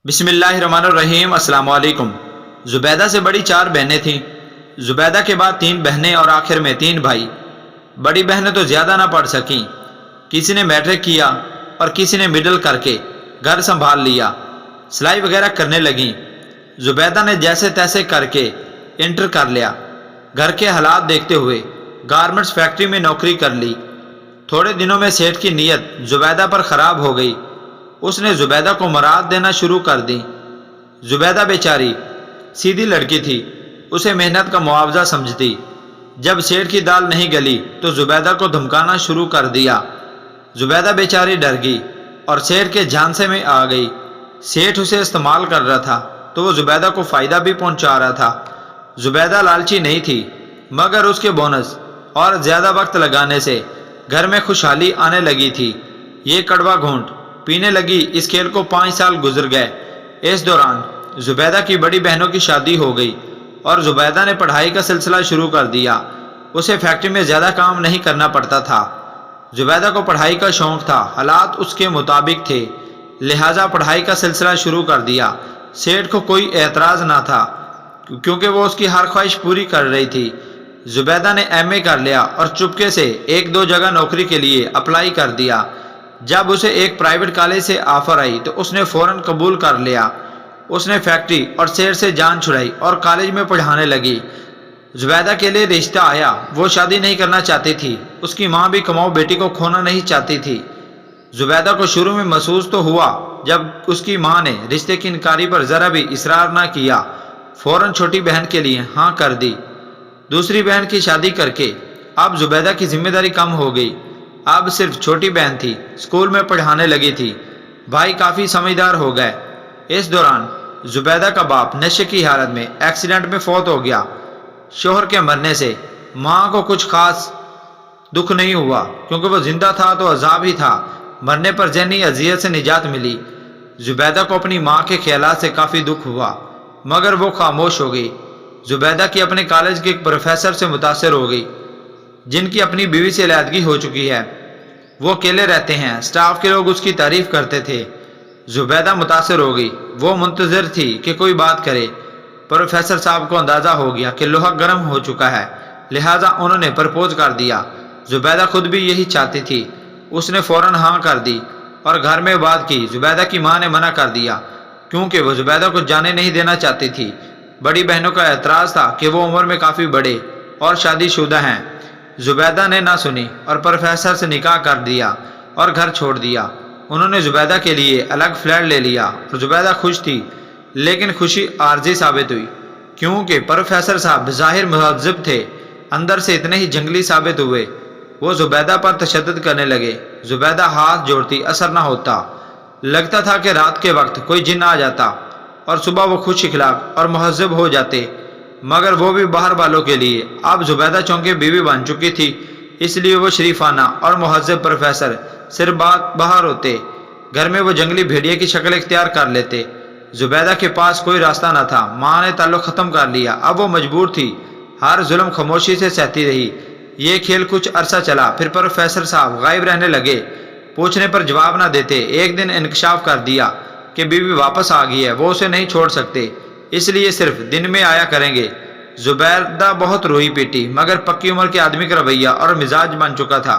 बिस्मिल्लाहिर्रहमानिर्रहीम। अस्सलाम वालेकुम। जुबैदा से बड़ी 4 बहनें थीं। जुबैदा के बाद 3 बहनें और आखिर में 3 भाई। बड़ी बहनें तो ज़्यादा ना पढ़ सकीं, किसी ने मैट्रिक किया और किसी ने मिडिल करके घर संभाल लिया, सिलाई वगैरह करने लगीं। जुबैदा ने जैसे तैसे करके इंटर कर लिया। घर के हालात देखते हुए गारमेंट्स फैक्ट्री में नौकरी कर ली। थोड़े दिनों में सेठ की नीयत जुबैदा पर ख़राब हो गई। उसने जुबैदा को मराद देना शुरू कर दी। जुबैदा बेचारी सीधी लड़की थी, उसे मेहनत का मुआवजा समझती। जब सेठ की दाल नहीं गली तो जुबैदा को धमकाना शुरू कर दिया। जुबैदा बेचारी डर गई और सेठ के झांसे में आ गई। सेठ उसे इस्तेमाल कर रहा था तो वो जुबैदा को फ़ायदा भी पहुंचा रहा था। जुबैदा लालची नहीं थी, मगर उसके बोनस और ज़्यादा वक्त लगाने से घर में खुशहाली आने लगी थी। ये कड़वा घूंट पीने लगी। इस खेल को 5 साल गुजर गए। इस दौरान जुबैदा की बड़ी बहनों की शादी हो गई और जुबैदा ने पढ़ाई का सिलसिला शुरू कर दिया। उसे फैक्ट्री में ज़्यादा काम नहीं करना पड़ता था। जुबैदा को पढ़ाई का शौक़ था, हालात उसके मुताबिक थे, लिहाजा पढ़ाई का सिलसिला शुरू कर दिया। सेठ को कोई एतराज़ ना था क्योंकि वो उसकी हर ख्वाहिश पूरी कर रही थी। जुबैदा ने एमए कर लिया और चुपके से 1-2 जगह नौकरी के लिए अप्लाई कर दिया। जब उसे एक प्राइवेट कॉलेज से ऑफर आई तो उसने फ़ौरन कबूल कर लिया। उसने फैक्ट्री और शहर से जान छुड़ाई और कॉलेज में पढ़ाने लगी। जुबैदा के लिए रिश्ता आया। वो शादी नहीं करना चाहती थी। उसकी माँ भी कमाऊ बेटी को खोना नहीं चाहती थी। जुबैदा को शुरू में महसूस तो हुआ, जब उसकी माँ ने रिश्ते की इनकारी पर ज़रा भी इसरार ना किया, फ़ौरन छोटी बहन के लिए हाँ कर दी। दूसरी बहन की शादी करके अब जुबैदा की जिम्मेदारी कम हो गई। अब सिर्फ छोटी बहन थी, स्कूल में पढ़ाने लगी थी। भाई काफ़ी समझदार हो गए। इस दौरान जुबैदा का बाप नशे की हालत में एक्सीडेंट में फौत हो गया। शोहर के मरने से माँ को कुछ खास दुख नहीं हुआ क्योंकि वो जिंदा था तो अजाब ही था। मरने पर जहनी अजियत से निजात मिली। जुबैदा को अपनी माँ के ख्यालात से काफ़ी दुख हुआ, मगर वो खामोश हो गई। जुबैदा की अपने कॉलेज के एक प्रोफेसर से मुतासर हो गई, जिनकी अपनी बीवी से अलहदगी हो चुकी है। वो अकेले रहते हैं, स्टाफ के लोग उसकी तारीफ करते थे। जुबैदा मुतासर हो गई। वो मुंतज़िर थी कि कोई बात करे। प्रोफेसर साहब को अंदाज़ा हो गया कि लोहा गर्म हो चुका है, लिहाजा उन्होंने प्रपोज कर दिया। जुबैदा खुद भी यही चाहती थी। उसने फ़ौरन हाँ कर दी और घर में बात की। जुबैदा की माँ ने मना कर दिया क्योंकि वो जुबैदा को जाने नहीं देना चाहती थी। बड़ी बहनों का एतराज़ था कि वो उम्र में काफ़ी बड़े और शादीशुदा हैं। जुबैदा ने ना सुनी और प्रोफेसर से निकाह कर दिया और घर छोड़ दिया। उन्होंने जुबैदा के लिए अलग फ्लैट ले लिया और जुबैदा खुश थी, लेकिन खुशी आर्जी साबित हुई क्योंकि प्रोफेसर साहब ज़ाहिर मुहज़्ज़ब थे, अंदर से इतने ही जंगली साबित हुए। वो जुबैदा पर तशद्दुद करने लगे। जुबैदा हाथ जोड़ती, असर ना होता। लगता था कि रात के वक्त कोई जिन आ जाता और सुबह वो खुश इखलाक और मुहज़्ज़ब हो जाते, मगर वो भी बाहर वालों के लिए। अब जुबैदा चौंके बीवी बन चुकी थी, इसलिए वो शरीफाना और मुहज़्ज़ब प्रोफेसर सिर्फ बाहर होते। घर में वो जंगली भेड़िए की शक्ल इख्तियार कर लेते। जुबैदा के पास कोई रास्ता न था। माँ ने ताल्लुक़ ख़त्म कर लिया। अब वो मजबूर थी, हर जुल्म खामोशी से सहती रही। ये खेल कुछ अरसा चला, फिर प्रोफेसर साहब गायब रहने लगे, पूछने पर जवाब न देते। एक दिन इंकशाफ कर दिया कि बीवी वापस आ गई है, वो उसे नहीं छोड़ सकते, इसलिए सिर्फ दिन में आया करेंगे। जुबैदा बहुत रोई पीटी, मगर पक्की उम्र के आदमी का रवैया और मिजाज बन चुका था।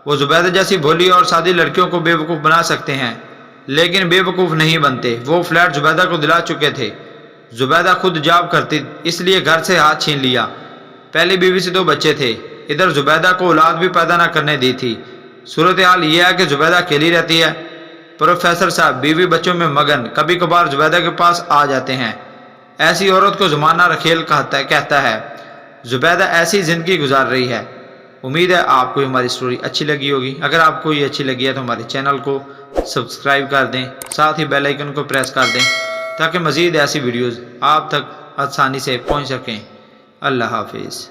वो जुबैदा जैसी भोली और सादी लड़कियों को बेवकूफ़ बना सकते हैं, लेकिन बेवकूफ़ नहीं बनते। वो फ्लैट जुबैदा को दिला चुके थे। जुबैदा खुद जॉब करती, इसलिए घर से हाथ छीन लिया। पहली बीवी से 2 बच्चे थे। इधर जुबैदा को औलाद भी पैदा न करने दी थी। सूरत हाल यह है कि जुबैदा अकेली रहती है। प्रोफेसर साहब बीवी बच्चों में मगन कभी कभार जुबैदा के पास आ जाते हैं। ऐसी औरत को ज़माना रखेल कहता है। जुबैदा ऐसी ज़िंदगी गुजार रही है। उम्मीद है आपको हमारी स्टोरी अच्छी लगी होगी। अगर आपको ये अच्छी लगी है तो हमारे चैनल को सब्सक्राइब कर दें, साथ ही बेल आइकन को प्रेस कर दें ताकि मज़ीद ऐसी वीडियोज़ आप तक आसानी से पहुँच सकें। अल्लाह हाफिज़।